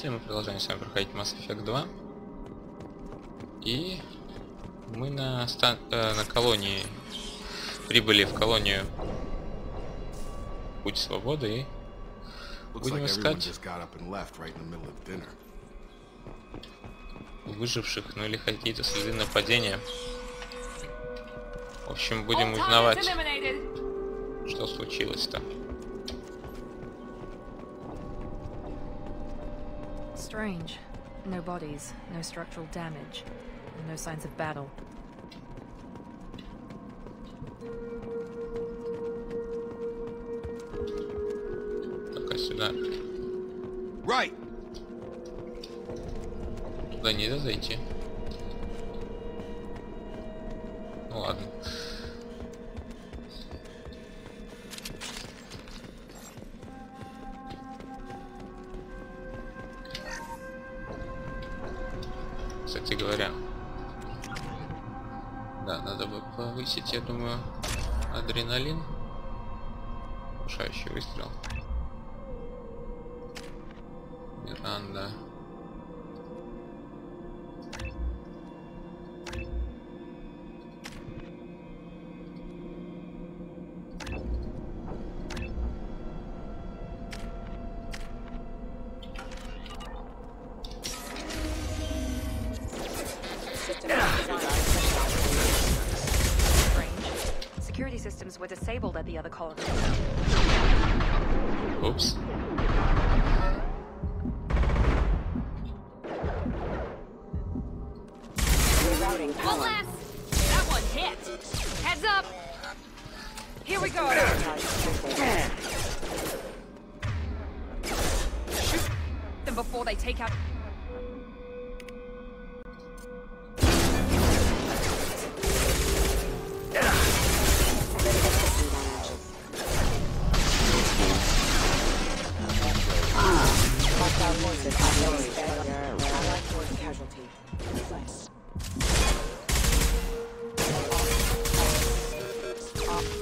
зрители, мы продолжаем с вами проходить Mass Effect 2. И мы на колонии прибыли в колонию Путь, Свободы и будем искать выживших, ну или какие-то следы нападения. В общем, будем узнавать, что случилось-то. Strange. No bodies, no structural damage, and no signs of battle. Только сюда. Right. Туда нельзя зайти. Ну ладно. Кстати говоря, да, надо бы повысить, я думаю, адреналин. Удушающий выстрел. Миранда. Security systems were disabled at the other colony. Oops. One last. That one hit. Heads up. Here we go. Shoot them before they take out.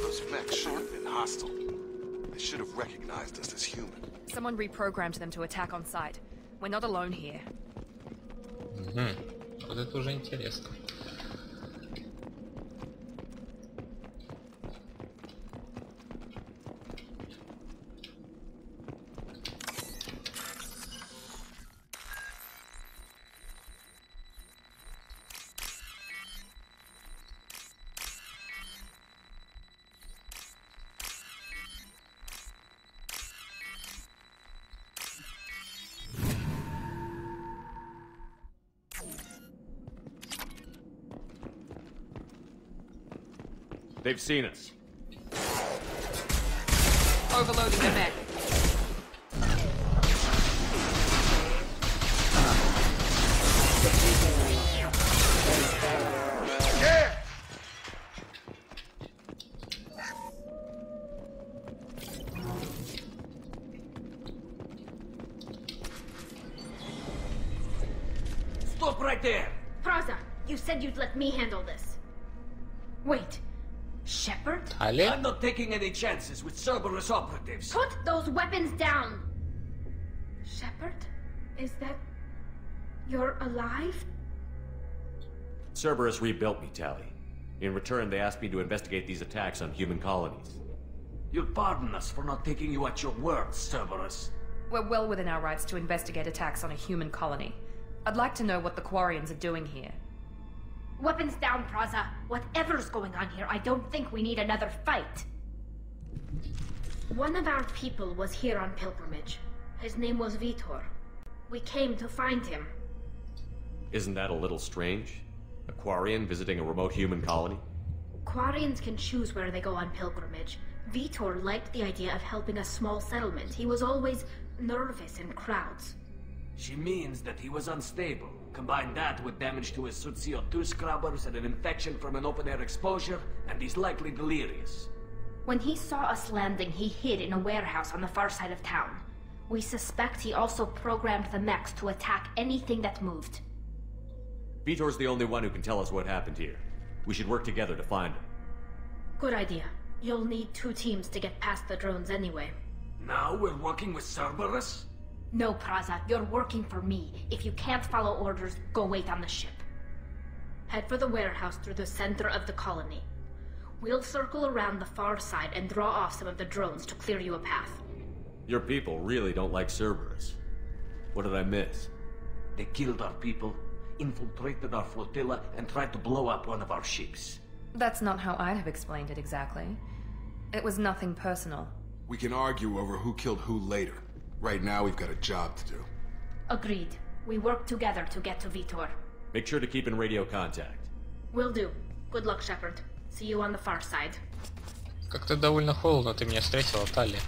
Those mechs should have been hostile. They should have recognized us as human. Someone reprogrammed them to attack on sight. We're not alone here. Вот это уже интересно. They've seen us. Overloading the mech. Stop right there! Praza, you said you'd let me handle this. Wait. Shepard? Але? I'm not taking any chances with Cerberus operatives. Put those weapons down! Shepard? Is that... You're alive? Cerberus rebuilt me, Tally. In return, they asked me to investigate these attacks on human colonies. You'll pardon us for not taking you at your word, Cerberus. We're well within our rights to investigate attacks on a human colony. I'd like to know what the Quarians are doing here. Weapons down, Praza. Whatever's going on here, I don't think we need another fight. One of our people was here on pilgrimage. His name was Vitor. We came to find him. Isn't that a little strange? A Quarian visiting a remote human colony? Quarians can choose where they go on pilgrimage. Vitor liked the idea of helping a small settlement. He was always nervous in crowds. She means that he was unstable. Combine that with damage to his Sut CO2 scrubbers and an infection from an open-air exposure, and he's likely delirious. When he saw us landing, he hid in a warehouse on the far side of town. We suspect he also programmed the mechs to attack anything that moved. Vitor's the only one who can tell us what happened here. We should work together to find him. Good idea. You'll need 2 teams to get past the drones anyway. Now we're working with Cerberus? No, Praza, you're working for me. If you can't follow orders, go wait on the ship. Head for the warehouse through the center of the colony. We'll circle around the far side and draw off some of the drones to clear you a path. Your people really don't like Cerberus. What did I miss? They killed our people, infiltrated our flotilla, and tried to blow up one of our ships. That's not how I'd have explained it exactly. It was nothing personal. We can argue over who killed who later. Right now, we've got a job to do. Agreed. We work together to get to Vitor. Make sure to keep in radio contact. Will do. Good luck, Shepard. See you on the far side. Как-то довольно холодно ты меня встретила, Талли.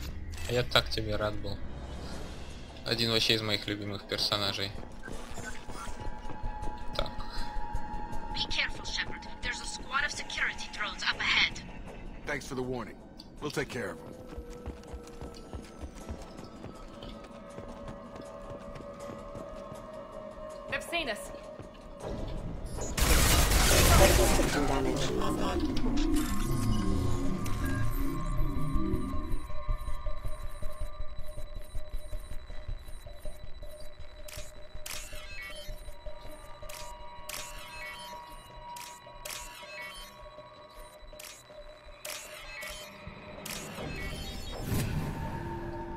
А я так тебе рад был. Один вообще из моих любимых персонажей. Так. Be careful, Shepard. There's a squad of security drones up ahead. Thanks for the warning. We'll take care of them. They've seen us. System damage.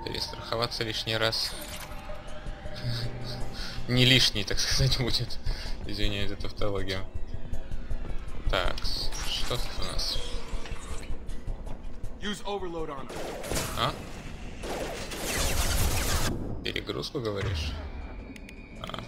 Перестраховаться лишний раз. Не лишний, так сказать, будет. Извиняюсь за тавтологию. Так, что тут у нас? А? Перегрузку говоришь? А.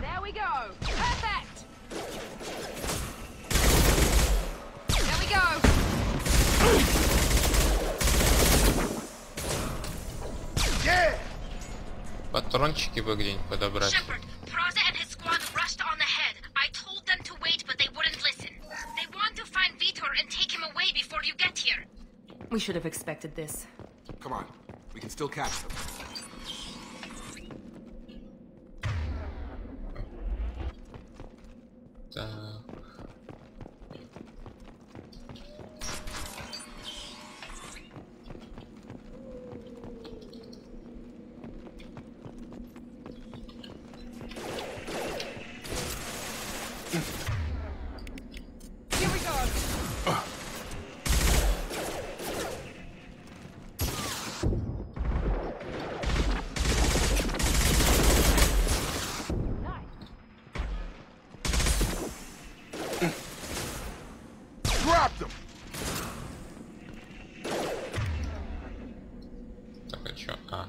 There we go. Perfect. There we go. Патрончики бы где-нибудь подобрать. Shepard, Praza and his squad rushed on ahead. I told them to wait, but they wouldn't listen. They want to find Vitor and take him away before you get here. We should have expected this. Come on. We can still catch them. Так. Here we go. Dropped them! Так, а чё? А.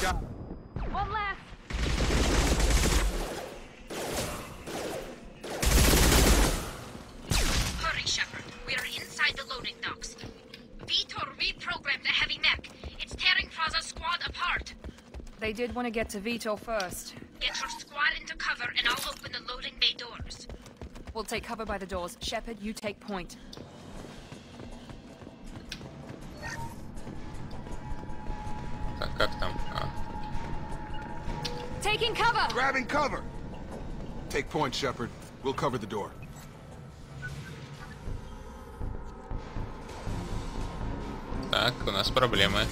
Got One left. Hurry, Shepard. We are inside the loading docks. Vitor reprogrammed the heavy mech. It's tearing Praza's squad apart. They did want to get to Vitor first. Get your squad into cover and I'll open the loading bay doors. We'll take cover by the doors. Shepard, you take point. Так, как там? А. Taking cover. Grabbing cover! Take point, Shepard. We'll cover the door. Так, у нас проблемы.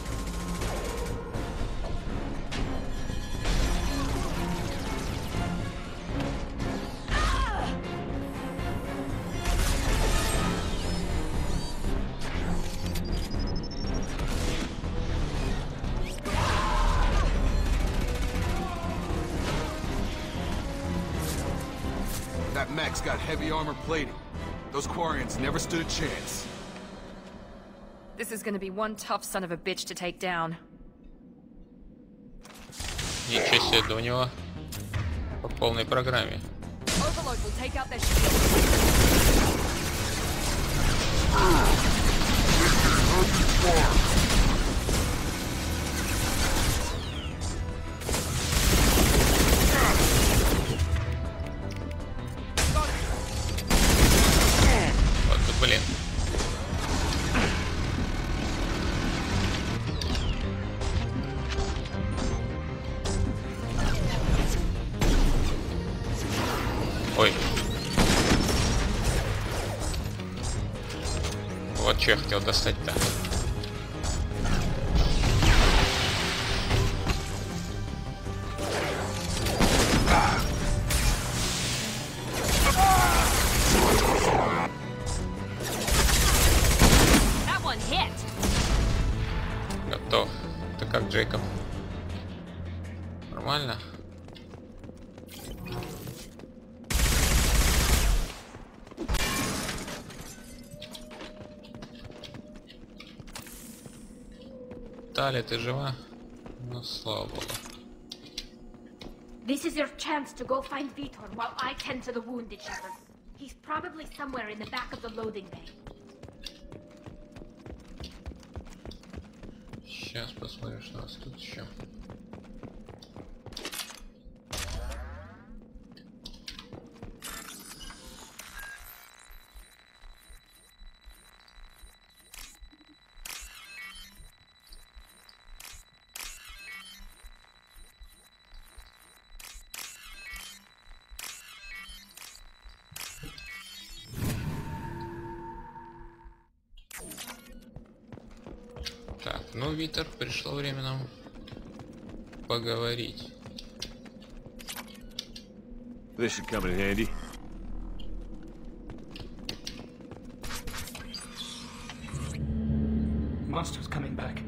That mech's got heavy armor plating. Those Quarians never stood a chance. This is gonna be one tough son of a bitch to take down. Ничего себе, да у него по полной программе. Overload will take out their shield. Ой. Вот что я хотел достать-то. That one hit. Готов. Ты как, Джейкоб? Нормально? Тали, ты жива? Ну, слава богу. This is your chance to go find Vitor while I tend to the wounded shepherd. He's probably somewhere in the back of the loading bay. Сейчас посмотрим, что у нас тут еще. Так, ну, Витер, пришло время нам поговорить. This should come in handy. Monsters coming back.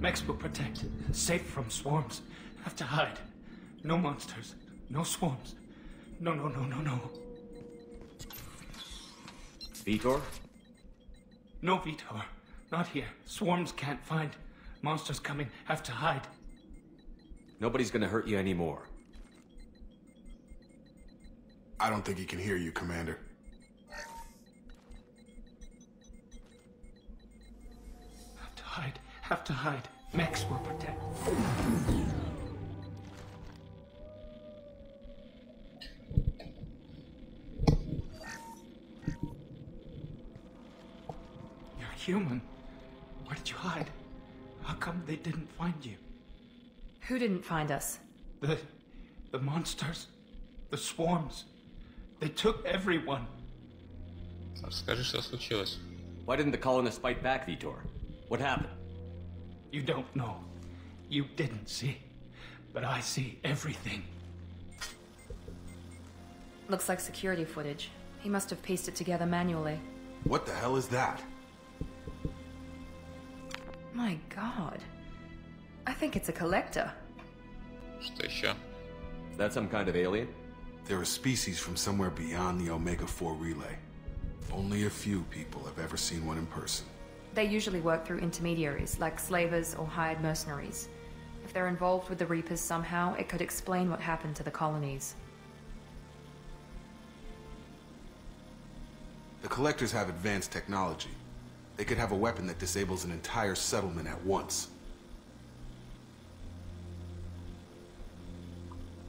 Mechs will protect. Safe from swarms. Have to hide. No monsters. No swarms. No, no, no, no, no. Vitor? No Vitor. Not here. Swarms can't find. Monsters coming. Have to hide. Nobody's gonna hurt you anymore. I don't think he can hear you, Commander. Have to hide. Have to hide. Mechs will protect. You're human. Where did you hide? How come they didn't find you? Who didn't find us? The monsters. The swarms. They took everyone. Расскажи, что случилось. Why didn't the colonists fight back, Vitor? What happened? You don't know. You didn't see. But I see everything. Looks like security footage. He must have pieced it together manually. What the hell is that? My god. I think it's a collector. Что еще? Is that some kind of alien? They're a species from somewhere beyond the Omega-4 relay. Only a few people have ever seen one in person. They usually work through intermediaries, like slavers or hired mercenaries. If they're involved with the Reapers somehow, it could explain what happened to the colonies. The Collectors have advanced technology. They could have a weapon that disables an entire settlement at once.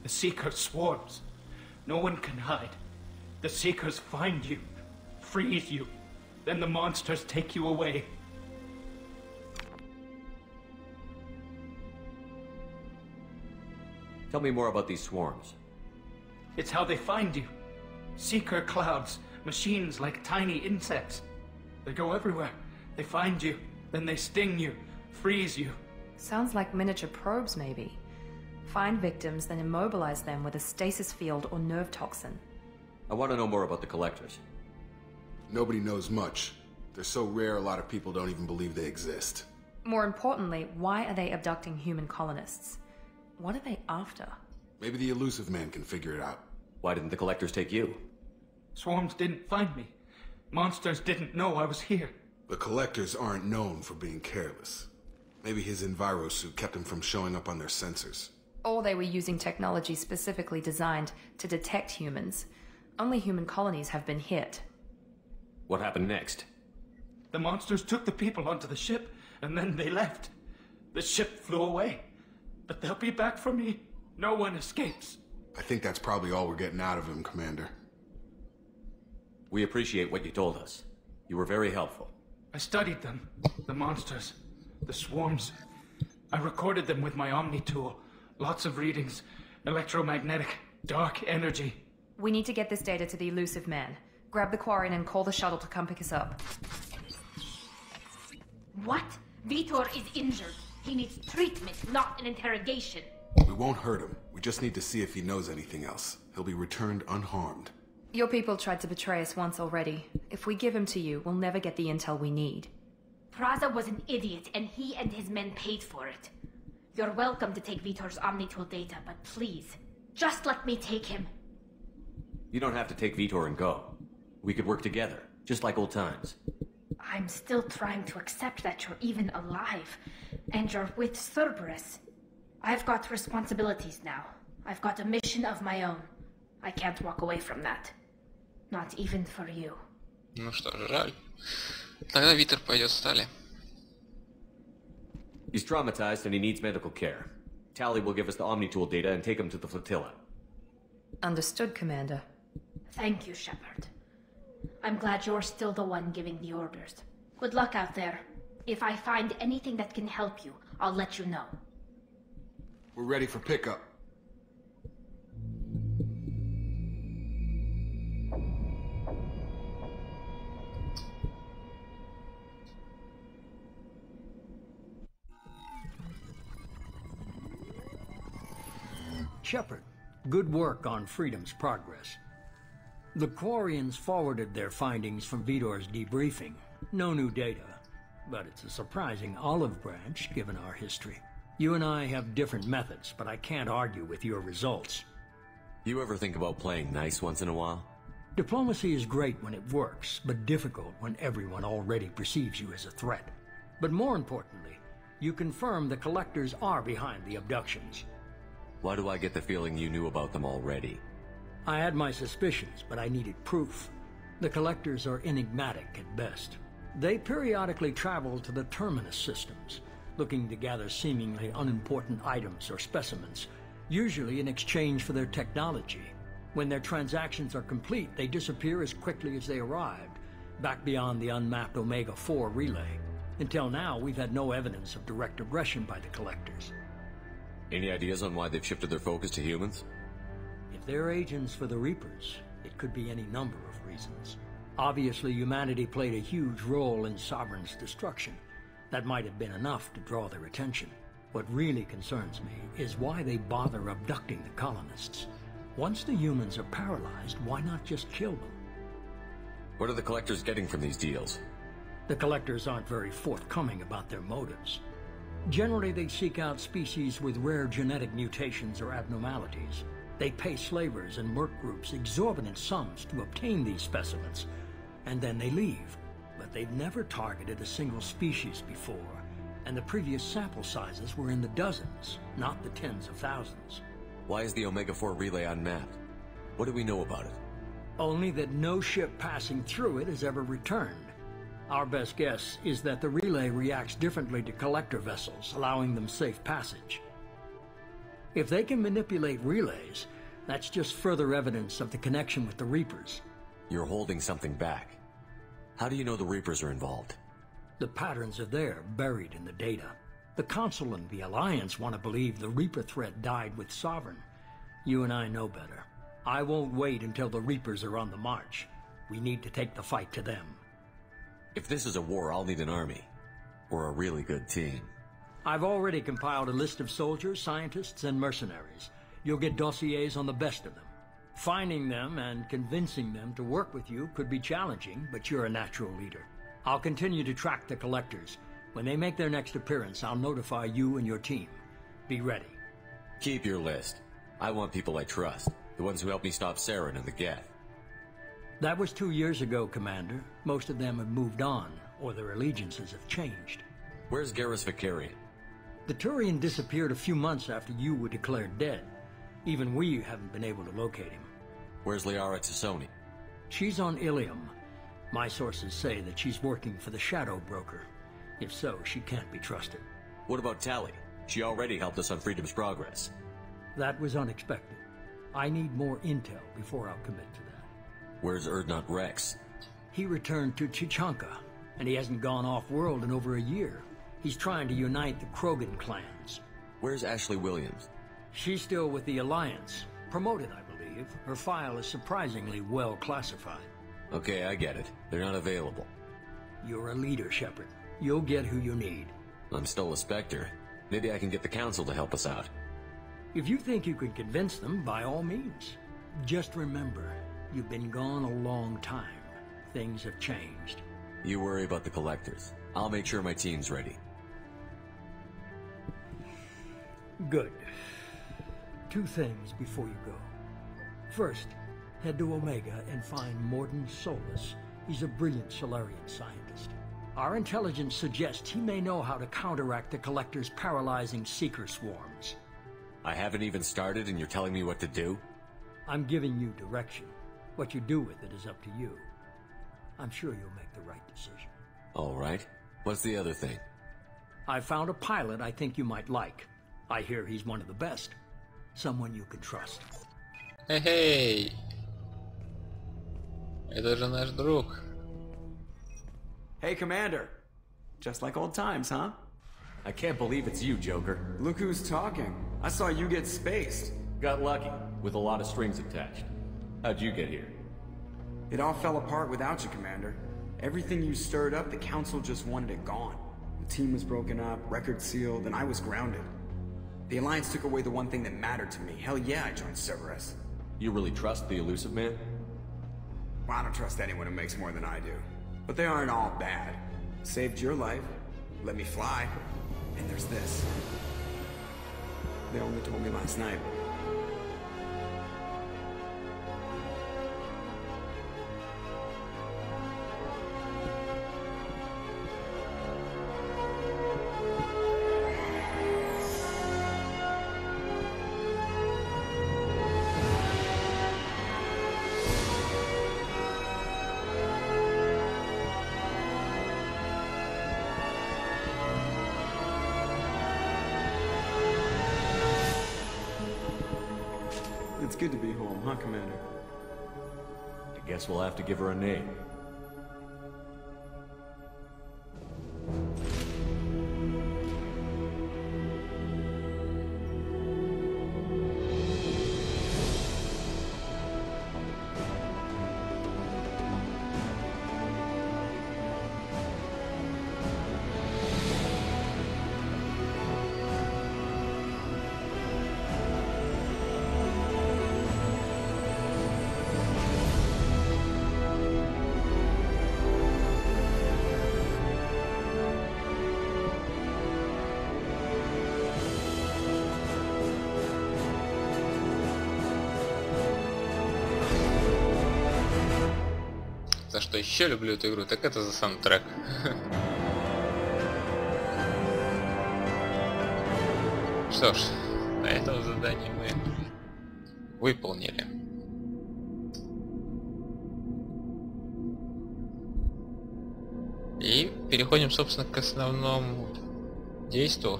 The Seeker swarms. No one can hide. The Seekers find you, freeze you, then the monsters take you away. Tell me more about these swarms. It's how they find you. Seeker clouds, machines like tiny insects. They go everywhere. They find you, then they sting you, freeze you. Sounds like miniature probes, maybe. Find victims, then immobilize them with a stasis field or nerve toxin. I want to know more about the collectors. Nobody knows much. They're so rare a lot of people don't even believe they exist. More importantly, why are they abducting human colonists? What are they after? Maybe the Elusive Man can figure it out. Why didn't the collectors take you? Swarms didn't find me. Monsters didn't know I was here. The Collectors aren't known for being careless. Maybe his envirosuit kept him from showing up on their sensors. Or they were using technology specifically designed to detect humans. Only human colonies have been hit. What happened next? The monsters took the people onto the ship, and then they left. The ship flew away. But they'll be back for me. No one escapes. I think that's probably all we're getting out of him, Commander. We appreciate what you told us. You were very helpful. I studied them. The monsters. The swarms. I recorded them with my Omni tool. Lots of readings. Electromagnetic. Dark energy. We need to get this data to the elusive man. Grab the Quarian and call the shuttle to come pick us up. What? Vitor is injured. He needs treatment, not an interrogation. We won't hurt him. We just need to see if he knows anything else. He'll be returned unharmed. Your people tried to betray us once already. If we give him to you, we'll never get the intel we need. Praza was an idiot, and he and his men paid for it. You're welcome to take Vitor's Omnitool data, but please, just let me take him. You don't have to take Vitor and go. We could work together, just like old times. I'm still trying to accept that you're even alive, and you're with Cerberus. I've got responsibilities now. I've got a mission of my own. I can't walk away from that. Not even for you. Ну что ж, жаль. Тогда Витер пойдет с Тали. He's traumatized and he needs medical care. Tally will give us the Omnitool data and take him to the flotilla. Understood, Commander. Thank you, Shepard. I'm glad you're still the one giving the orders. Good luck out there. If I find anything that can help you, I'll let you know. We're ready for pickup. Shepard, good work on Freedom's progress. The Quarians forwarded their findings from Vitor's debriefing. No new data, but it's a surprising olive branch given our history. You and I have different methods, but I can't argue with your results. You ever think about playing nice once in a while? Diplomacy is great when it works, but difficult when everyone already perceives you as a threat. But more importantly, you confirm the Collectors are behind the abductions. Why do I get the feeling you knew about them already? I had my suspicions, but I needed proof. The Collectors are enigmatic at best. They periodically travel to the Terminus systems, looking to gather seemingly unimportant items or specimens, usually in exchange for their technology. When their transactions are complete, they disappear as quickly as they arrived, back beyond the unmapped Omega-4 relay. Until now, we've had no evidence of direct aggression by the Collectors. Any ideas on why they've shifted their focus to humans? If they're agents for the Reapers, it could be any number of reasons. Obviously, humanity played a huge role in Sovereign's destruction. That might have been enough to draw their attention. What really concerns me is why they bother abducting the colonists. Once the humans are paralyzed, why not just kill them? What are the Collectors getting from these deals? The Collectors aren't very forthcoming about their motives. Generally, they seek out species with rare genetic mutations or abnormalities. They pay slavers and merc groups exorbitant sums to obtain these specimens, and then they leave. But they've never targeted a single species before, and the previous sample sizes were in the dozens, not the tens of thousands. Why is the Omega-4 relay unmapped? What do we know about it? Only that no ship passing through it has ever returned. Our best guess is that the relay reacts differently to collector vessels, allowing them safe passage. If they can manipulate relays, that's just further evidence of the connection with the Reapers. You're holding something back. How do you know the Reapers are involved? The patterns are there, buried in the data. The Council and the Alliance want to believe the Reaper threat died with Sovereign. You and I know better. I won't wait until the Reapers are on the march. We need to take the fight to them. If this is a war, I'll need an army. Or a really good team. I've already compiled a list of soldiers, scientists, and mercenaries. You'll get dossiers on the best of them. Finding them and convincing them to work with you could be challenging, but you're a natural leader. I'll continue to track the Collectors. When they make their next appearance, I'll notify you and your team. Be ready. Keep your list. I want people I trust. The ones who helped me stop Saren and the Geth. That was 2 years ago, Commander. Most of them have moved on, or their allegiances have changed. Where's Garrus Vicarian? The Turian disappeared a few months after you were declared dead. Even we haven't been able to locate him. Where's Liara Tassoni? She's on Ilium. My sources say that she's working for the Shadow Broker. If so, she can't be trusted. What about Tally? She already helped us on Freedom's progress. That was unexpected. I need more intel before I'll commit to that. Where's Urdnot Rex? He returned to Chichanka, and he hasn't gone off-world in over a year. He's trying to unite the Krogan clans. Where's Ashley Williams? She's still with the Alliance. Promoted, I believe. slave, her file is surprisingly well classified. Okay, I get it. They're not available. You're a leader, Shepard. You'll get who you need. I'm still a Spectre. Maybe I can get the Council to help us out. If you think you can convince them, by all means. Just remember, you've been gone a long time. Things have changed. You worry about the Collectors. I'll make sure my team's ready. Good. 2 things before you go. First, head to Omega and find Morden Solus. He's a brilliant Solarian scientist. Our intelligence suggests he may know how to counteract the Collector's paralyzing Seeker swarms. I haven't even started and you're telling me what to do? I'm giving you direction. What you do with it is up to you. I'm sure you'll make the right decision. All right. What's the other thing? I found a pilot I think you might like. I hear he's one of the best. Someone you can trust. Hey! Это же наш друг. Hey, Commander. Just like old times, huh? I can't believe it's you, Joker. Look who's talking. I saw you get spaced. Got lucky, with a lot of strings attached. How'd you get here? It all fell apart without you, Commander. Everything you stirred up, the Council just wanted it gone. The team was broken up, record sealed, and I was grounded. The Alliance took away the one thing that mattered to me. Hell yeah, I joined Cerberus. You really trust the Elusive Man? Well, I don't trust anyone who makes more than I do. But they aren't all bad. Saved your life, let me fly, and there's this. They only told me last night. It's good to be home, huh, Commander? I guess we'll have to give her a name. За что еще люблю эту игру, так это за саундтрек. Что ж, на этом задание мы выполнили. И переходим, собственно, к основному действию,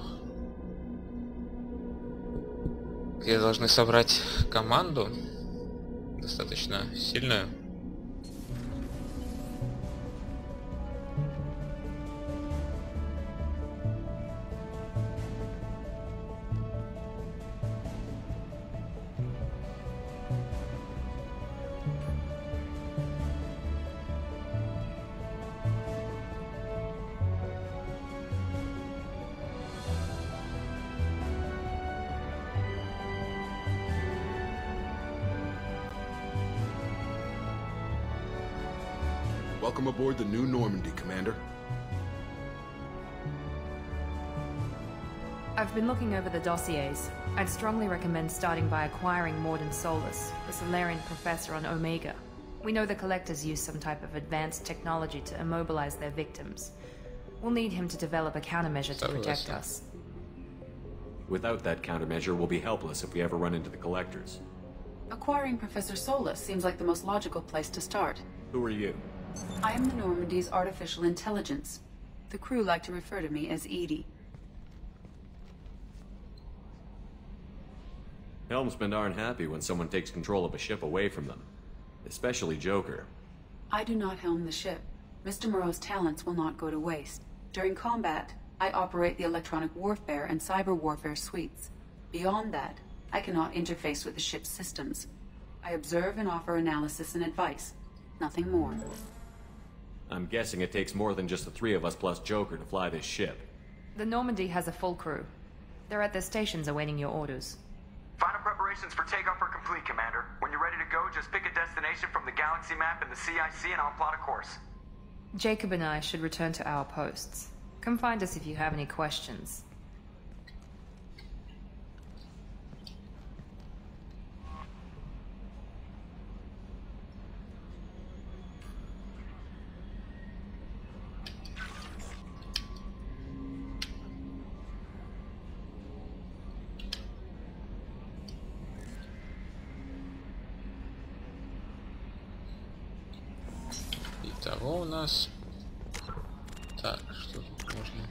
где должны собрать команду достаточно сильную. Welcome aboard the New Normandy, Commander. I've been looking over the dossiers. I'd strongly recommend starting by acquiring Morden Solus, the Solarian professor on Omega. We know the Collectors use some type of advanced technology to immobilize their victims. We'll need him to develop a countermeasure to protect us. Without that countermeasure, we'll be helpless if we ever run into the Collectors. Acquiring Professor Solus seems like the most logical place to start. Who are you? I am the Normandy's artificial intelligence. The crew like to refer to me as Edie. Helmsmen aren't happy when someone takes control of a ship away from them. Especially Joker. I do not helm the ship. Mr. Moreau's talents will not go to waste. During combat, I operate the electronic warfare and cyber warfare suites. Beyond that, I cannot interface with the ship's systems. I observe and offer analysis and advice. Nothing more. I'm guessing it takes more than just the three of us plus Joker to fly this ship. The Normandy has a full crew. They're at their stations awaiting your orders. Final preparations for takeoff are complete, Commander. When you're ready to go, just pick a destination from the galaxy map and the CIC and I'll plot a course. Jacob and I should return to our posts. Come find us if you have any questions. Итого у нас... Так, что тут можно...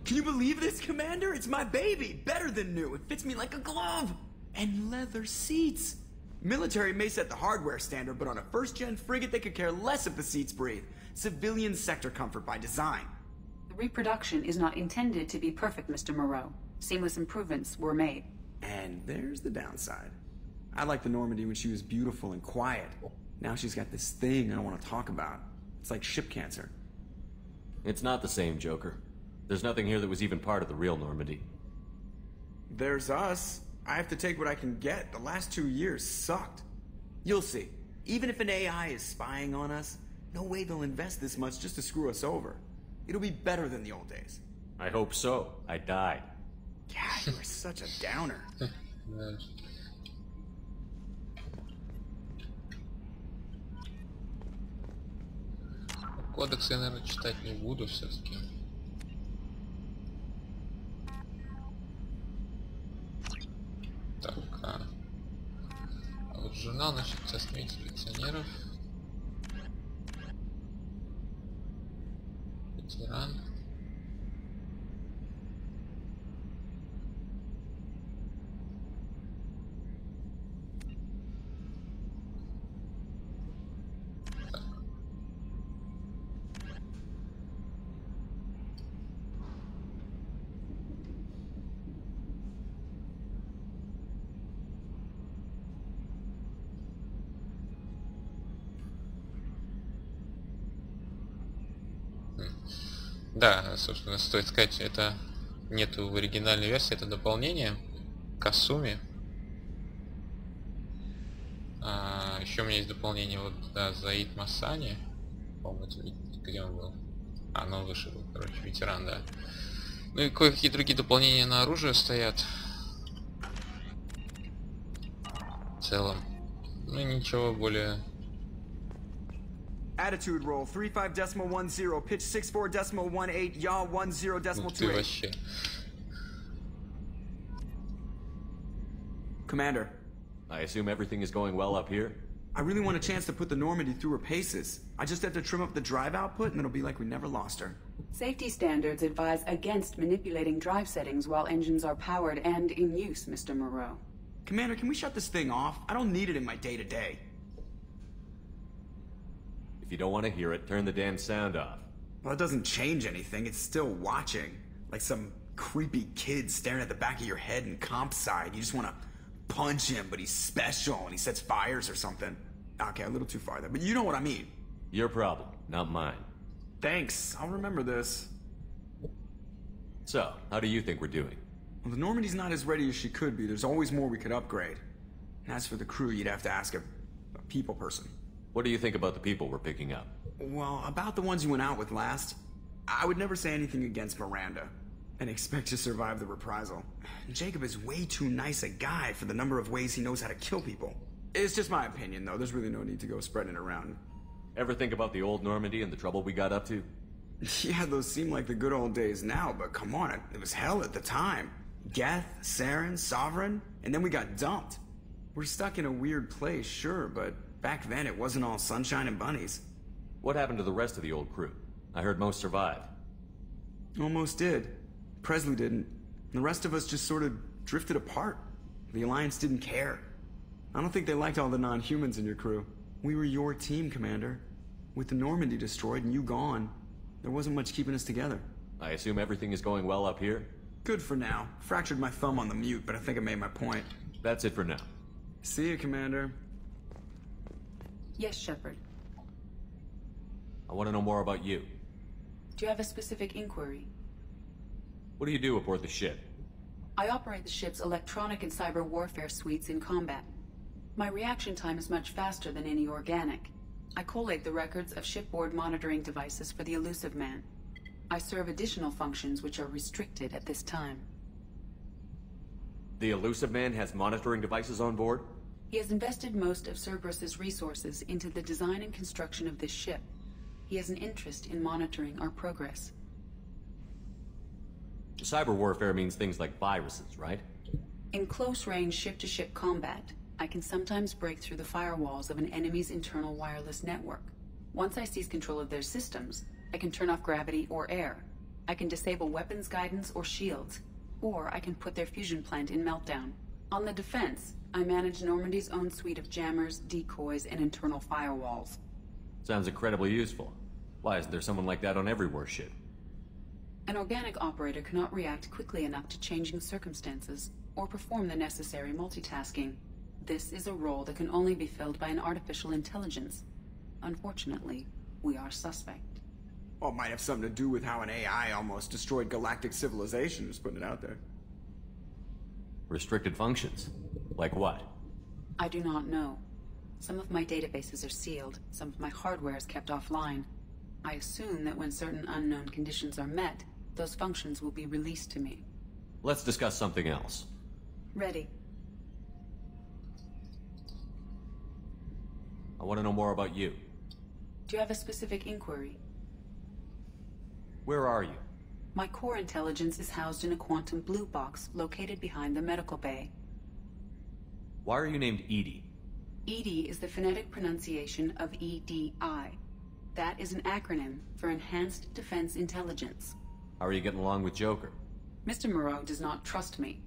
Can you believe this, Commander? It's my baby! Better than new. It fits me like a glove! And leather seats! Military may set the hardware standard, but on a first-gen frigate they could care less if the seats breathe. Civilian sector comfort by design. The reproduction is not intended to be perfect, Mr. Moreau. Seamless improvements were made. And there's the downside. I liked the Normandy when she was beautiful and quiet. Now she's got this thing I don't want to talk about. It's like ship cancer. It's not the same, Joker. There's nothing here that was even part of the real Normandy. There's us. I have to take what I can get. The last 2 years sucked. You'll see. Even if an AI is spying on us, no way they'll invest this much just to screw us over. It'll be better than the old days. I hope so. I died. God, you are such a downer. Кодекс я, наверное, читать не буду все-таки. Так, а вот журнал, значит, остановить коллекционеров. Ветеран. Да, собственно, стоит сказать, это нету в оригинальной версии, это дополнение к Асуме. Еще у меня есть дополнение вот, да, Заид Масани. По-моему, где он был? Ну он вышел, короче, ветеран, да. Ну и кое-какие другие дополнения на оружие стоят. В целом. Ну и ничего более... Attitude roll 35.10, pitch 64.18, yaw 10.28. Commander. I assume everything is going well up here? I really want a chance to put the Normandy through her paces. I just have to trim up the drive output and it'll be like we never lost her. Safety standards advise against manipulating drive settings while engines are powered and in use, Mr. Moreau. Commander, can we shut this thing off? I don't need it in my day-to-day. If you don't want to hear it, turn the damn sound off. Well, it doesn't change anything. It's still watching. Like some creepy kid staring at the back of your head in comp side. You just want to punch him, but he's special and he sets fires or something. Okay, a little too far there, but you know what I mean. Your problem, not mine. Thanks. I'll remember this. So, how do you think we're doing? Well, the Normandy's not as ready as she could be. There's always more we could upgrade. And as for the crew, you'd have to ask a people person. What do you think about the people we're picking up? Well, about the ones you went out with last, I would never say anything against Miranda and expect to survive the reprisal. Jacob is way too nice a guy for the number of ways he knows how to kill people. It's just my opinion, though. There's really no need to go spreading it around. Ever think about the old Normandy and the trouble we got up to? Yeah, those seem like the good old days now, but come on, it was hell at the time. Geth, Saren, Sovereign, and then we got dumped. We're stuck in a weird place, sure, but back then it wasn't all sunshine and bunnies. What happened to the rest of the old crew? I heard most survived. Almost did. Presley didn't. The rest of us just sort of drifted apart. The Alliance didn't care. I don't think they liked all the non-humans in your crew. We were your team, Commander. With the Normandy destroyed and you gone, there wasn't much keeping us together. I assume everything is going well up here? Good for now. Fractured my thumb on the mute, but I think I made my point. That's it for now. See you, Commander. Yes, Shepard. I want to know more about you. Do you have a specific inquiry? What do you do aboard the ship? I operate the ship's electronic and cyber warfare suites in combat. My reaction time is much faster than any organic. I collate the records of shipboard monitoring devices for the Elusive Man. I serve additional functions which are restricted at this time. The Elusive Man has monitoring devices on board? He has invested most of Cerberus's resources into the design and construction of this ship. He has an interest in monitoring our progress. Cyber warfare means things like viruses, right? In close-range ship-to-ship combat, I can sometimes break through the firewalls of an enemy's internal wireless network. Once I seize control of their systems, I can turn off gravity or air. I can disable weapons guidance or shields, or I can put their fusion plant in meltdown. On the defense, I manage Normandy's own suite of jammers, decoys, and internal firewalls. Sounds incredibly useful. Why isn't there someone like that on every warship? An organic operator cannot react quickly enough to changing circumstances, or perform the necessary multitasking. This is a role that can only be filled by an artificial intelligence. Unfortunately, we are suspect. Well, it might have something to do with how an AI almost destroyed galactic civilization, just putting it out there. Restricted functions? Like what? I do not know. Some of my databases are sealed, some of my hardware is kept offline. I assume that when certain unknown conditions are met, those functions will be released to me. Let's discuss something else. Ready. I want to know more about you. Do you have a specific inquiry? Where are you? My core intelligence is housed in a quantum blue box located behind the medical bay. Why are you named EDI? EDI is the phonetic pronunciation of EDI. That is an acronym for Enhanced Defense Intelligence. How are you getting along with Joker? Mr. Moreau does not trust me.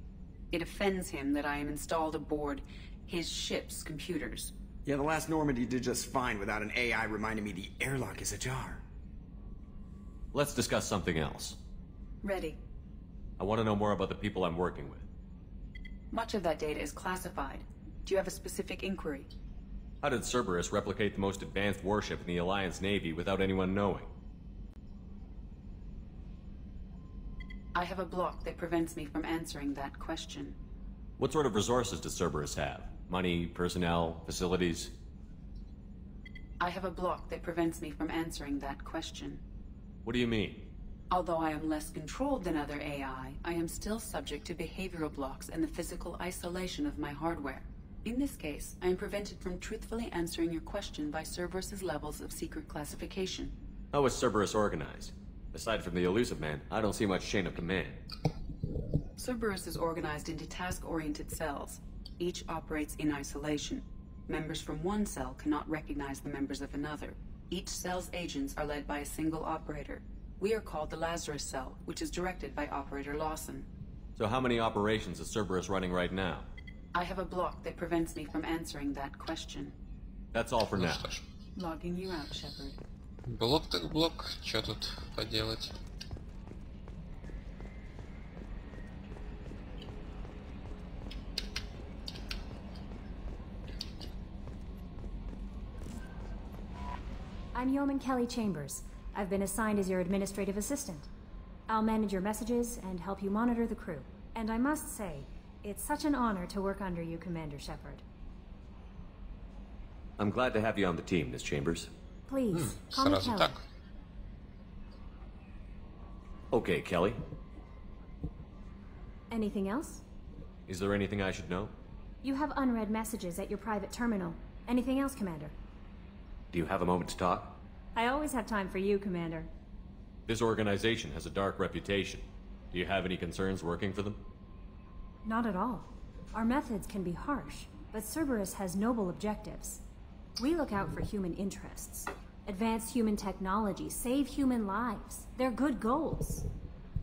It offends him that I am installed aboard his ship's computers. Yeah, the last Normandy did just fine without an AI reminding me the airlock is ajar. Let's discuss something else. Ready. I want to know more about the people I'm working with. Much of that data is classified. Do you have a specific inquiry? How did Cerberus replicate the most advanced warship in the Alliance Navy without anyone knowing? I have a block that prevents me from answering that question. What sort of resources does Cerberus have? Money, personnel, facilities? I have a block that prevents me from answering that question. What do you mean? Although I am less controlled than other AI, I am still subject to behavioral blocks and the physical isolation of my hardware. In this case, I am prevented from truthfully answering your question by Cerberus's levels of secret classification. How is Cerberus organized? Aside from the Elusive Man, I don't see much chain of command. Cerberus is organized into task-oriented cells. Each operates in isolation. Members from one cell cannot recognize the members of another. Each cell's agents are led by a single operator. We are called the Lazarus Cell, which is directed by Operator Lawson. So how many operations is Cerberus running right now? I have a block that prevents me from answering that question. That's all for now. Logging you out, Shepard. Блок так блок, что тут поделать? I'm Yeoman Kelly Chambers. I've been assigned as your administrative assistant. I'll manage your messages and help you monitor the crew. And I must say, it's such an honor to work under you, Commander Shepard. I'm glad to have you on the team, Miss Chambers. Please, call me Kelly. Okay, Kelly. Anything else? Is there anything I should know? You have unread messages at your private terminal. Anything else, Commander? Do you have a moment to talk? I always have time for you, Commander. This organization has a dark reputation. Do you have any concerns working for them? Not at all. Our methods can be harsh, but Cerberus has noble objectives. We look out for human interests. Advance human technology, save human lives. They're good goals.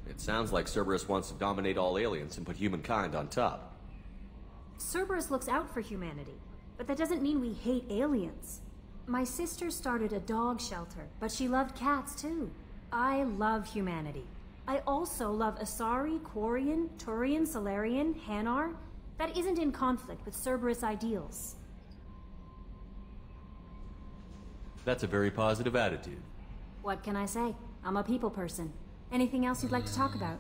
It sounds like Cerberus wants to dominate all aliens and put humankind on top. Cerberus looks out for humanity, but that doesn't mean we hate aliens. My sister started a dog shelter, but she loved cats too. I love humanity. I also love Asari, Quarian, Turian, Solarian, Hanar. That isn't in conflict with Cerberus ideals. That's a very positive attitude. What can I say? I'm a people person. Anything else you'd like to talk about?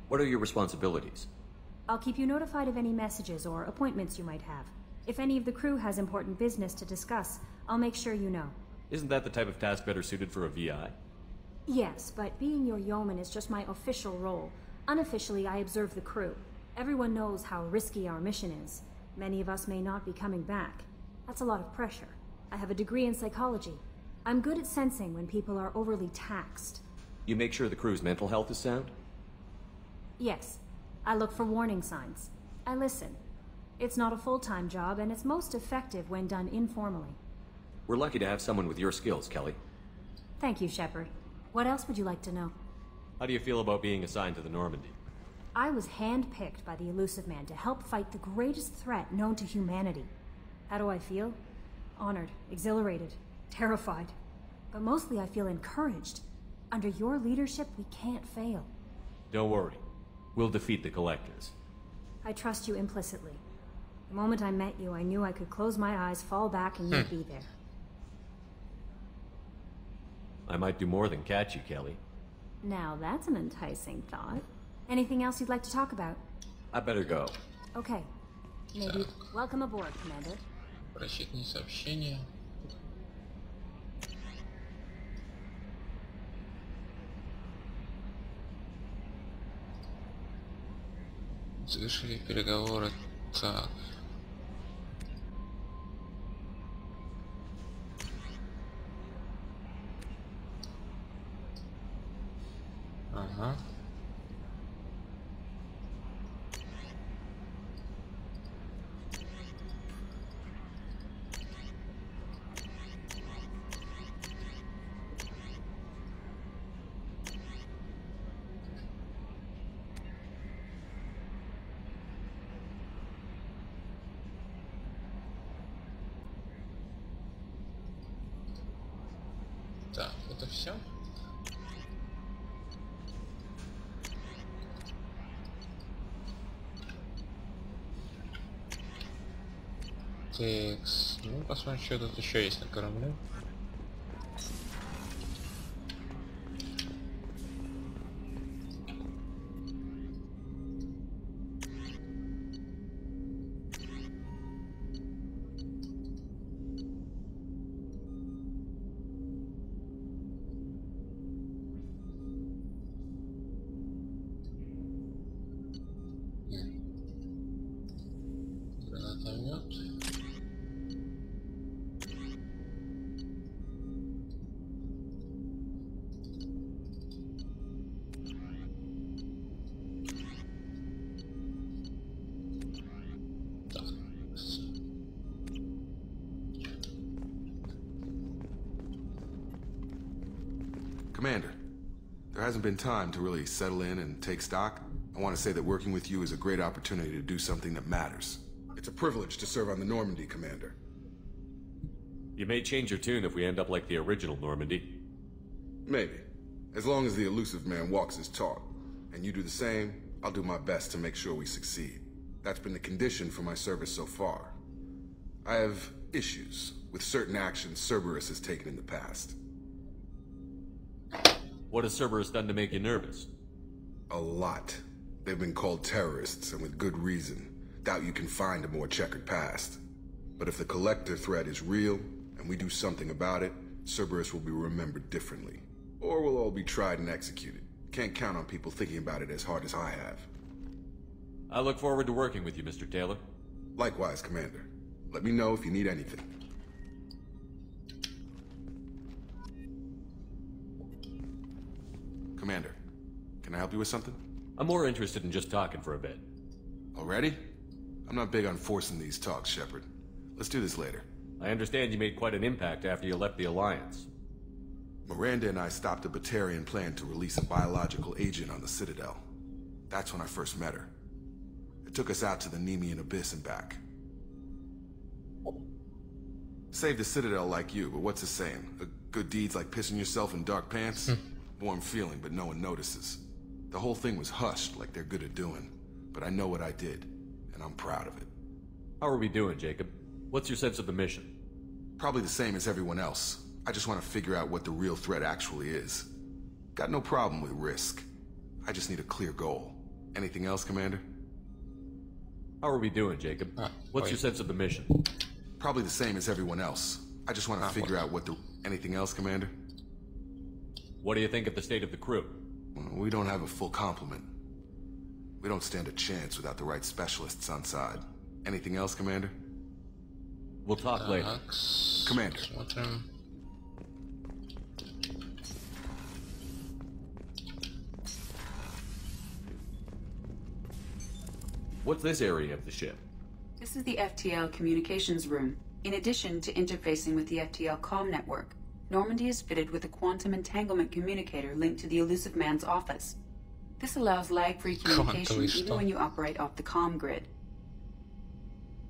What are your responsibilities? I'll keep you notified of any messages or appointments you might have. If any of the crew has important business to discuss, I'll make sure you know. Isn't that the type of task better suited for a VI? Yes, but being your yeoman is just my official role. Unofficially, I observe the crew. Everyone knows how risky our mission is. Many of us may not be coming back. That's a lot of pressure. I have a degree in psychology. I'm good at sensing when people are overly taxed. You make sure the crew's mental health is sound? Yes. I look for warning signs. I listen. It's not a full-time job, and it's most effective when done informally. We're lucky to have someone with your skills, Kelly. Thank you, Shepard. What else would you like to know? How do you feel about being assigned to the Normandy? I was handpicked by the Elusive Man to help fight the greatest threat known to humanity. How do I feel? Honored, exhilarated, terrified. But mostly I feel encouraged. Under your leadership, we can't fail. Don't worry. We'll defeat the Collectors. I trust you implicitly. The moment I met you, I knew I could close my eyes, fall back, and you'd be there. I might do more than catch you, Kelly. Now that's an enticing thought. Anything else you'd like to talk about? I better go. Okay. Maybe. Welcome aboard, Commander. Прочитанные сообщения. Завершили переговоры. Так. Ага. Так, это все. Текс. Ну, посмотрим, что тут еще есть на корабле. Гранатомет. Commander, there hasn't been time to really settle in and take stock. I want to say that working with you is a great opportunity to do something that matters. It's a privilege to serve on the Normandy, Commander. You may change your tune if we end up like the original Normandy. Maybe. As long as the Elusive Man walks his talk, and you do the same, I'll do my best to make sure we succeed. That's been the condition for my service so far. I have issues with certain actions Cerberus has taken in the past. What has Cerberus done to make you nervous? A lot. They've been called terrorists, and with good reason. Doubt you can find a more checkered past. But if the Collector threat is real, and we do something about it, Cerberus will be remembered differently. Or we'll all be tried and executed. Can't count on people thinking about it as hard as I have. I look forward to working with you, Mr. Taylor. Likewise, Commander. Let me know if you need anything. Commander, can I help you with something? I'm more interested in just talking for a bit. Already? I'm not big on forcing these talks, Shepard. Let's do this later. I understand you made quite an impact after you left the Alliance. Miranda and I stopped a Batarian plan to release a biological agent on the Citadel. That's when I first met her. It took us out to the Nemean Abyss and back. Saved the Citadel like you, but what's the saying? A good deed's like pissing yourself in dark pants? Warm feeling, but no one notices. The whole thing was hushed like they're good at doing. But I know what I did, and I'm proud of it. How are we doing, Jacob? What's your sense of the mission? Probably the same as everyone else. I just want to figure out what the real threat actually is. Got no problem with risk. I just need a clear goal. Anything else, Commander? How are we doing, Jacob? What's your sense of the mission? Probably the same as everyone else. I just want to figure out what the... Anything else, Commander? What do you think of the state of the crew? We don't have a full complement. We don't stand a chance without the right specialists on side. Anything else, Commander? We'll talk later. Commander. What's this area of the ship? This is the FTL communications room. In addition to interfacing with the FTL comm network, Normandy is fitted with a quantum entanglement communicator linked to the Elusive Man's office. This allows lag-free communication even when you operate off the comm grid.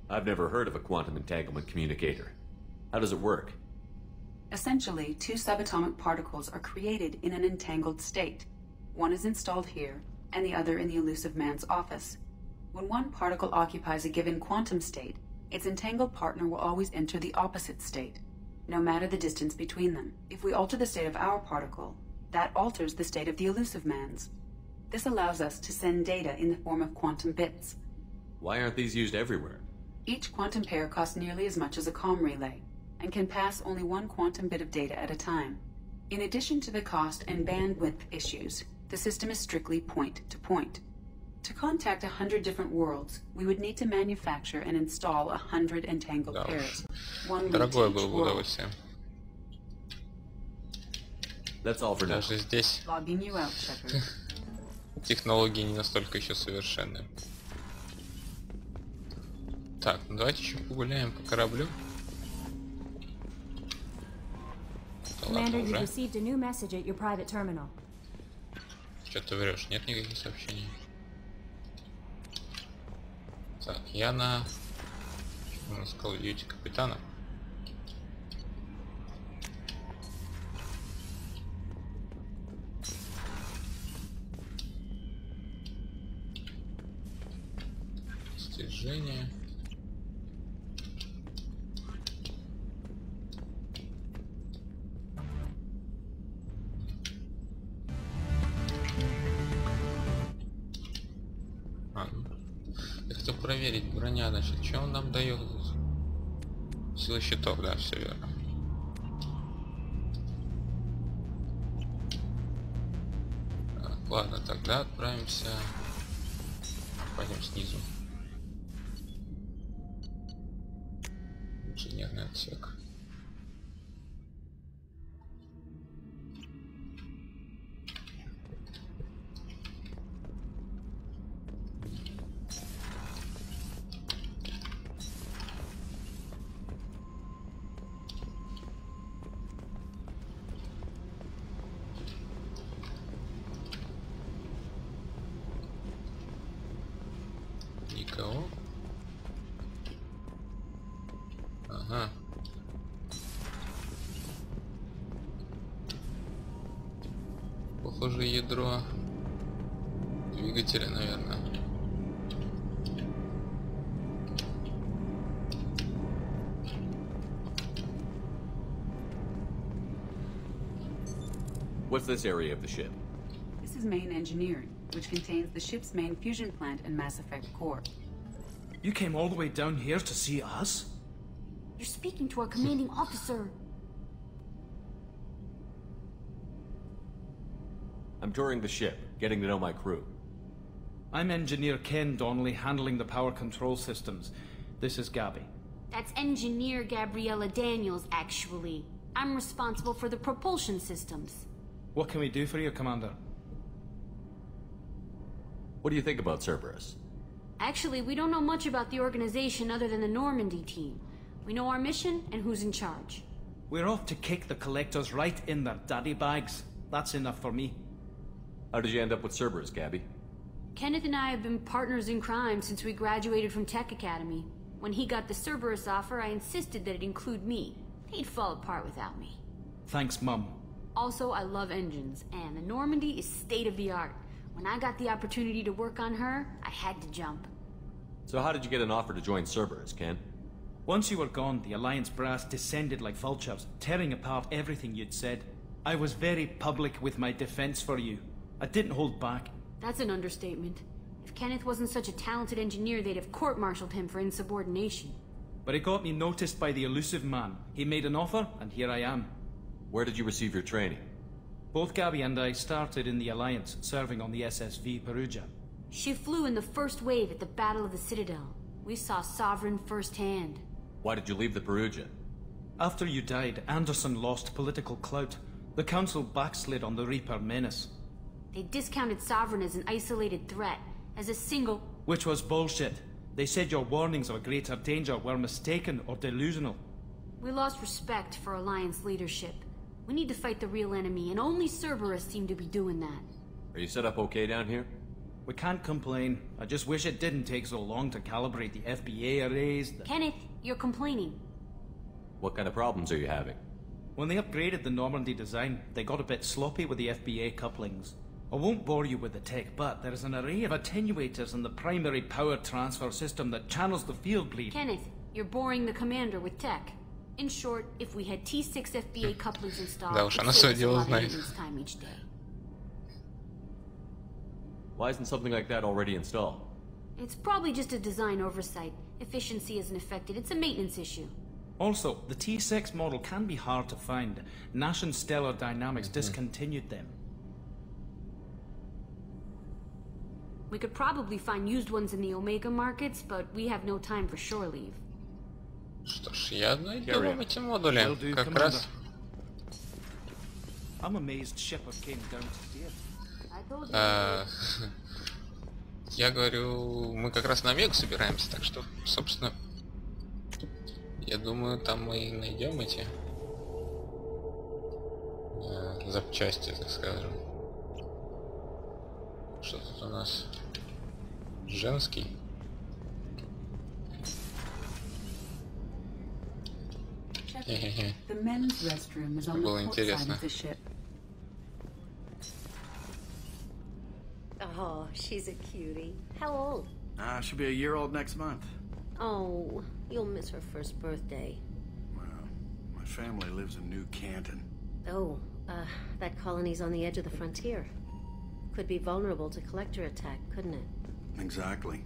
I've never heard of a quantum entanglement communicator. How does it work? Essentially, two subatomic particles are created in an entangled state. One is installed here, and the other in the Elusive Man's office. When one particle occupies a given quantum state, its entangled partner will always enter the opposite state, no matter the distance between them. If we alter the state of our particle, that alters the state of the Elusive Man's. This allows us to send data in the form of quantum bits. Why aren't these used everywhere? Each quantum pair costs nearly as much as a comm relay, and can pass only one quantum bit of data at a time. In addition to the cost and bandwidth issues, the system is strictly point-to-point. To contact 100 different worlds, we would need to manufacture and install 100 entangled pairs. One lead to each world. That's all for now. Даже здесь Logging you out, Shepard. технологии не настолько еще совершенны. Так, ну давайте еще погуляем по кораблю. Commander, you received a new message at your private terminal. Что ты врешь? Нет никаких сообщений. Так, я на... Можно сказать, дьюти капитана. Достижение. Я хотел проверить броня, значит, что он нам дает? Сила щитов, да, все верно. Так, ладно, тогда отправимся. Пойдем снизу. Инженерный отсек. Никого. Ага. Похоже, ядро двигателя, наверное. What's this area of the ship? This is main engineering, which contains the ship's main fusion plant and Mass Effect core. You came all the way down here to see us? You're speaking to our commanding officer. I'm touring the ship, getting to know my crew. I'm Engineer Ken Donnelly, handling the power control systems. This is Gabby. That's Engineer Gabriella Daniels, actually. I'm responsible for the propulsion systems. What can we do for you, Commander? What do you think about Cerberus? Actually, we don't know much about the organization other than the Normandy team. We know our mission and who's in charge. We're off to kick the Collectors right in their daddy bags. That's enough for me. How did you end up with Cerberus, Gabby? Kenneth and I have been partners in crime since we graduated from Tech Academy. When he got the Cerberus offer, I insisted that it include me. He'd fall apart without me. Thanks, Mum. Also, I love engines, and the Normandy is state-of-the-art. When I got the opportunity to work on her, I had to jump. So how did you get an offer to join Cerberus, Ken? Once you were gone, the Alliance brass descended like vultures, tearing apart everything you'd said. I was very public with my defense for you. I didn't hold back. That's an understatement. If Kenneth wasn't such a talented engineer, they'd have court-martialed him for insubordination. But it got me noticed by the elusive man. He made an offer, and here I am. Where did you receive your training? Both Gabby and I started in the Alliance, serving on the SSV Perugia. She flew in the first wave at the Battle of the Citadel. We saw Sovereign firsthand. Why did you leave the Perugia? After you died, Anderson lost political clout. The Council backslid on the Reaper menace. They discounted Sovereign as an isolated threat, as a single... Which was bullshit. They said your warnings of a greater danger were mistaken or delusional. We lost respect for Alliance leadership. We need to fight the real enemy, and only Cerberus seem to be doing that. Are you set up okay down here? We can't complain. I just wish it didn't take so long to calibrate the FBA arrays. Kenneth, you're complaining. What kind of problems are you having? When they upgraded the Normandy design, they got a bit sloppy with the FBA couplings. I won't bore you with the tech, but there is an array of attenuators in the primary power transfer system that channels the field bleed. Kenneth, you're boring the commander with tech. In short, if we had T6 FBA couplings installed, Да уж, она своё дело знает. time each day. Why isn't something like that already installed? It's probably just a design oversight. Efficiency isn't affected. It's a maintenance issue. Also, the T6 model can be hard to find. Nash and Stellar Dynamics discontinued them. We could probably find used ones in the Omega markets, but we have no time for shore leave. Что ж, я найду вам эти модули, как раз. I'm amazed Shepard came down to see it. Я говорю, мы как раз на Омегу собираемся, так что, собственно, я думаю, там мы и найдем эти запчасти, так скажем. Что тут у нас? Женский. The men's restroom is on the port side of the ship. Oh, she's a cutie. How old? She'll be a year old next month. Oh, you'll miss her first birthday. Well, my family lives in New Canton. Oh, that colony's on the edge of the frontier. Could be vulnerable to collector attack, couldn't it? Exactly.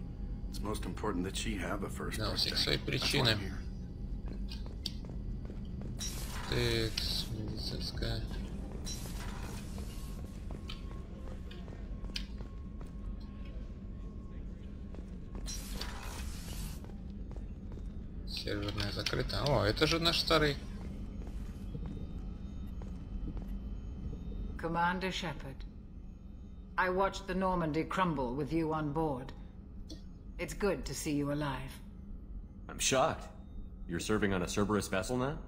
It's most important that she have a first birthday. всех свои причины. Текс, медицинская. Серверная закрыта. О, это же наш старый. Commander Shepard, I watched the Normandy crumble with you on board. It's good to see you alive. I'm shocked. You're serving on a Cerberus vessel now?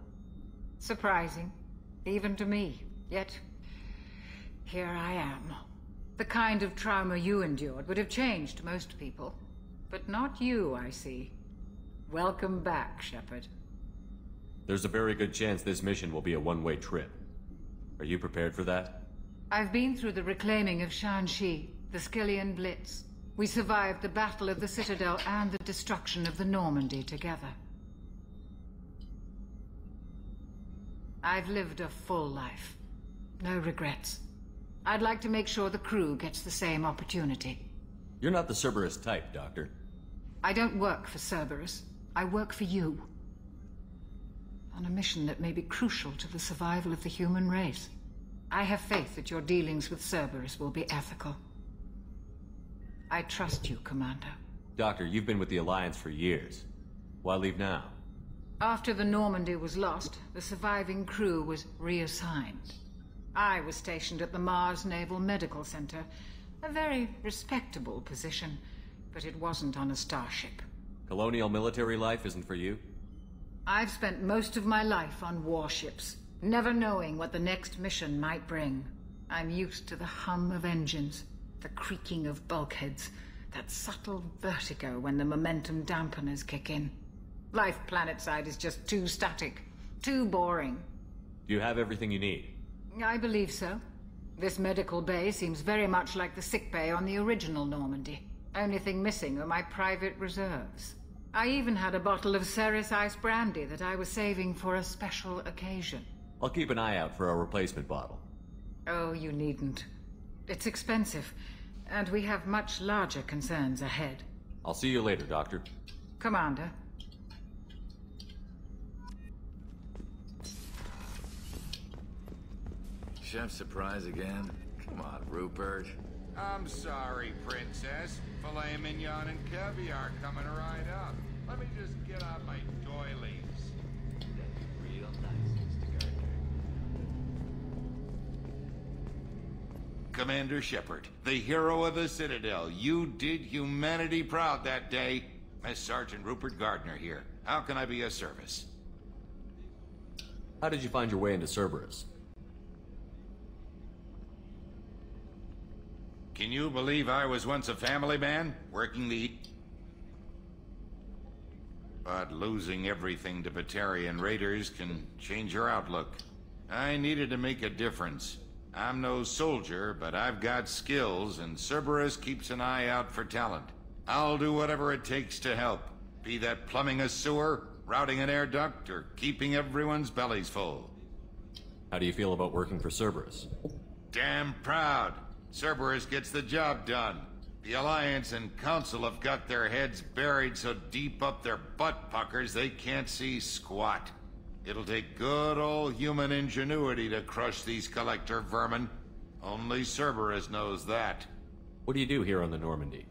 Surprising, even to me. Yet, here I am. The kind of trauma you endured would have changed most people. But not you, I see. Welcome back, Shepard. There's a very good chance this mission will be a one-way trip. Are you prepared for that? I've been through the reclaiming of Shanxi, the Skillian Blitz. We survived the Battle of the Citadel and the destruction of the Normandy together. I've lived a full life. No regrets. I'd like to make sure the crew gets the same opportunity. You're not the Cerberus type, Doctor. I don't work for Cerberus. I work for you. On a mission that may be crucial to the survival of the human race. I have faith that your dealings with Cerberus will be ethical. I trust you, Commander. Doctor, you've been with the Alliance for years. Why leave now? After the Normandy was lost, the surviving crew was reassigned. I was stationed at the Mars Naval Medical Center, a very respectable position, but it wasn't on a starship. Colonial military life isn't for you? I've spent most of my life on warships, never knowing what the next mission might bring. I'm used to the hum of engines, the creaking of bulkheads, that subtle vertigo when the momentum dampeners kick in. Life planetside is just too static, too boring. Do you have everything you need? I believe so. This medical bay seems very much like the sick bay on the original Normandy. Only thing missing are my private reserves. I even had a bottle of Ceres Ice brandy that I was saving for a special occasion. I'll keep an eye out for a replacement bottle. Oh, you needn't. It's expensive, and we have much larger concerns ahead. I'll see you later, Doctor. Commander. Chef surprise again? Come on, Rupert. I'm sorry, Princess. Filet mignon and caviar coming right up. Let me just get out my doilies. Real nice, Mr. Gardner. Commander Shepard, the hero of the Citadel. You did humanity proud that day. Miss Sergeant Rupert Gardner here. How can I be of service? How did you find your way into Cerberus? Can you believe I was once a family man, working the... But losing everything to Batarian raiders can change your outlook. I needed to make a difference. I'm no soldier, but I've got skills, and Cerberus keeps an eye out for talent. I'll do whatever it takes to help. Be that plumbing a sewer, routing an air duct, or keeping everyone's bellies full. How do you feel about working for Cerberus? Damn proud. Cerberus gets the job done. The Alliance and Council have got their heads buried so deep up their butt puckers they can't see squat. It'll take good old human ingenuity to crush these collector vermin. Only Cerberus knows that. What do you do here on the Normandy?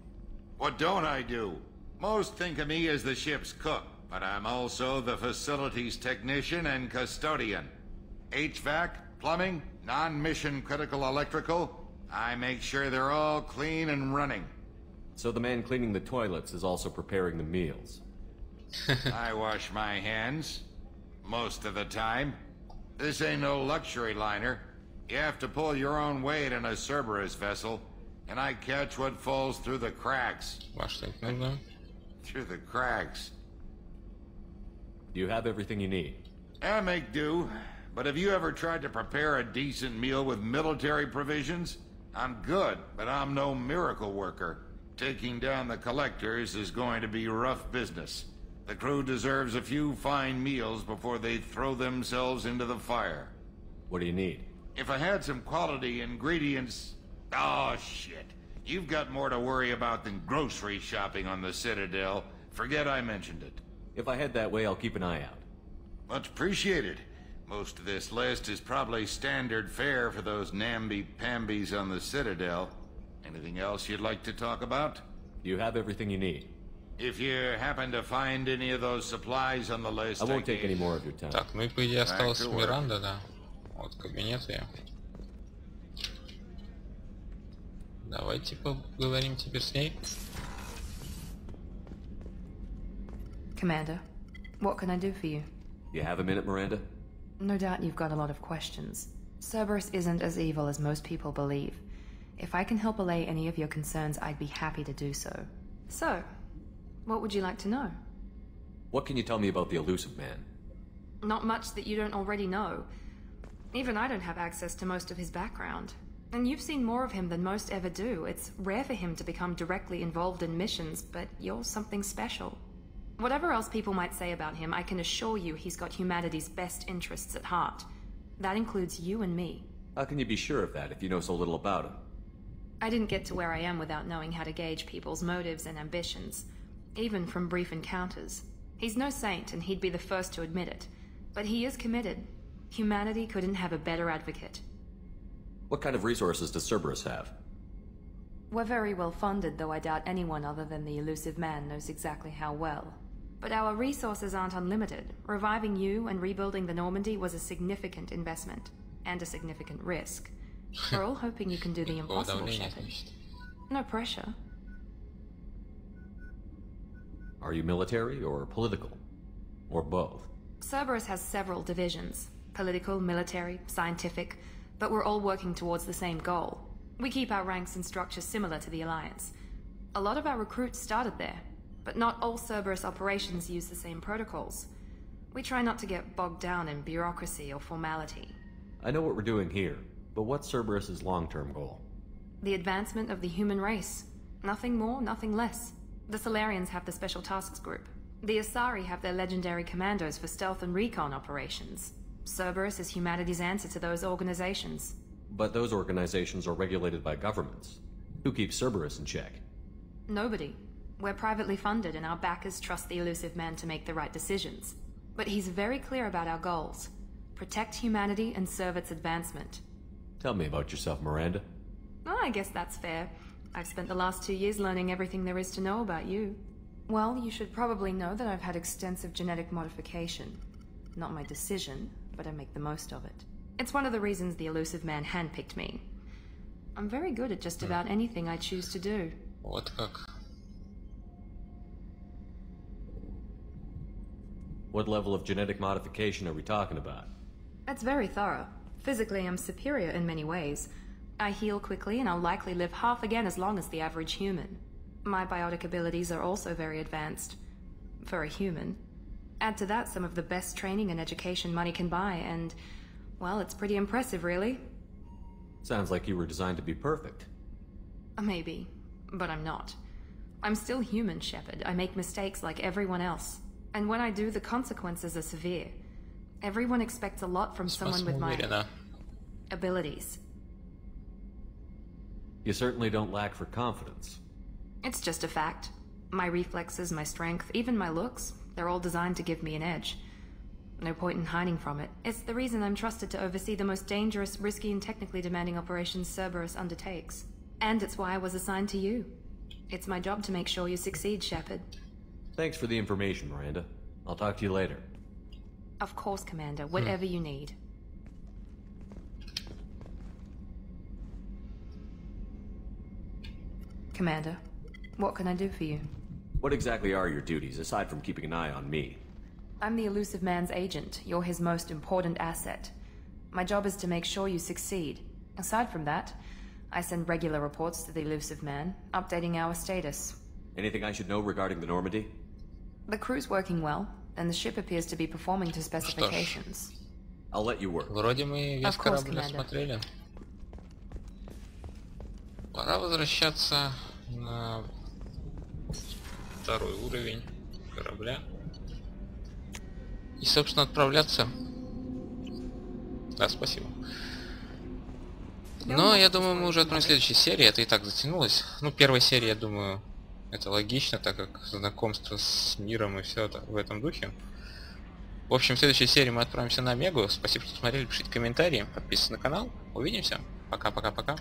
What don't I do? Most think of me as the ship's cook, but I'm also the facilities technician and custodian. HVAC, plumbing, non-mission critical electrical. I make sure they're all clean and running. So the man cleaning the toilets is also preparing the meals. I wash my hands. Most of the time. This ain't no luxury liner. You have to pull your own weight in a Cerberus vessel, and I catch what falls through the cracks. Through the cracks. Do you have everything you need? I make do. But have you ever tried to prepare a decent meal with military provisions? I'm good, but I'm no miracle worker. Taking down the collectors is going to be rough business. The crew deserves a few fine meals before they throw themselves into the fire. What do you need? If I had some quality ingredients... Oh, shit. You've got more to worry about than grocery shopping on the Citadel. Forget I mentioned it. If I head that way, I'll keep an eye out. Much appreciated. Most of this list is probably standard fare for those namby-pambies on the Citadel. Anything else you'd like to talk about? You have everything you need. If you happen to find any of those supplies on the list, I won't take any more of your time. Так, ну и по идее осталась Миранда, да. Вот кабинет ее. Давайте поговорим теперь с ней. Commander, what can I do for you? You have a minute, Miranda? No doubt you've got a lot of questions. Cerberus isn't as evil as most people believe. If I can help allay any of your concerns, I'd be happy to do so. So, what would you like to know? What can you tell me about the elusive man? Not much that you don't already know. Even I don't have access to most of his background. And you've seen more of him than most ever do. It's rare for him to become directly involved in missions, but you're something special. Whatever else people might say about him, I can assure you he's got humanity's best interests at heart. That includes you and me. How can you be sure of that if you know so little about him? I didn't get to where I am without knowing how to gauge people's motives and ambitions, even from brief encounters. He's no saint, and he'd be the first to admit it. But he is committed. Humanity couldn't have a better advocate. What kind of resources does Cerberus have? We're very well funded, though I doubt anyone other than the elusive man knows exactly how well. But our resources aren't unlimited. Reviving you and rebuilding the Normandy was a significant investment, and a significant risk. We're all hoping you can do the impossible, Shepard. No pressure. Are you military or political? Or both? Cerberus has several divisions. Political, military, scientific, but we're all working towards the same goal. We keep our ranks and structures similar to the Alliance. A lot of our recruits started there, but not all Cerberus operations use the same protocols. We try not to get bogged down in bureaucracy or formality. I know what we're doing here, but what's Cerberus's long-term goal? The advancement of the human race. Nothing more, nothing less. The Solarians have the Special Tasks Group. The Asari have their legendary commandos for stealth and recon operations. Cerberus is humanity's answer to those organizations. But those organizations are regulated by governments. Who keeps Cerberus in check? Nobody. We're privately funded and our backers trust the elusive man to make the right decisions. But he's very clear about our goals. Protect humanity and serve its advancement. Tell me about yourself, Miranda. Oh, I guess that's fair. I've spent the last 2 years learning everything there is to know about you. Well, you should probably know that I've had extensive genetic modification. Not my decision, but I make the most of it. It's one of the reasons the elusive man handpicked me. I'm very good at just about anything I choose to do. Вот как. What level of genetic modification are we talking about? That's very thorough. Physically, I'm superior in many ways. I heal quickly and I'll likely live half again as long as the average human. My biotic abilities are also very advanced. For a human. Add to that some of the best training and education money can buy and, well, it's pretty impressive, really. Sounds like you were designed to be perfect. Maybe, but I'm not. I'm still human, Shepard. I make mistakes like everyone else. And when I do, the consequences are severe. Everyone expects a lot from someone with my abilities. You certainly don't lack for confidence. It's just a fact. My reflexes, my strength, even my looks, they're all designed to give me an edge. No point in hiding from it. It's the reason I'm trusted to oversee the most dangerous, risky, and technically demanding operations Cerberus undertakes. And it's why I was assigned to you. It's my job to make sure you succeed, Shepard. Thanks for the information, Miranda. I'll talk to you later. Of course, Commander. Whatever you need. Commander, what can I do for you? What exactly are your duties, aside from keeping an eye on me? I'm the elusive man's agent. You're his most important asset. My job is to make sure you succeed. Aside from that, I send regular reports to the elusive man, updating our status. Anything I should know regarding the Normandy? The crew's working well, and the ship appears to be performing to specifications. I'll let you work. Вроде мы весь корабль осмотрели. Пора возвращаться на второй уровень корабля. И, собственно, отправляться. Да, спасибо. Но я думаю, мы уже отправим в следующей серии. Это и так затянулось. Ну, первая серия, я думаю, это логично, так как знакомство с миром и все это в этом духе. В общем, в следующей серии мы отправимся на Мегу. Спасибо, что смотрели, пишите комментарии, подписывайтесь на канал. Увидимся. Пока-пока-пока.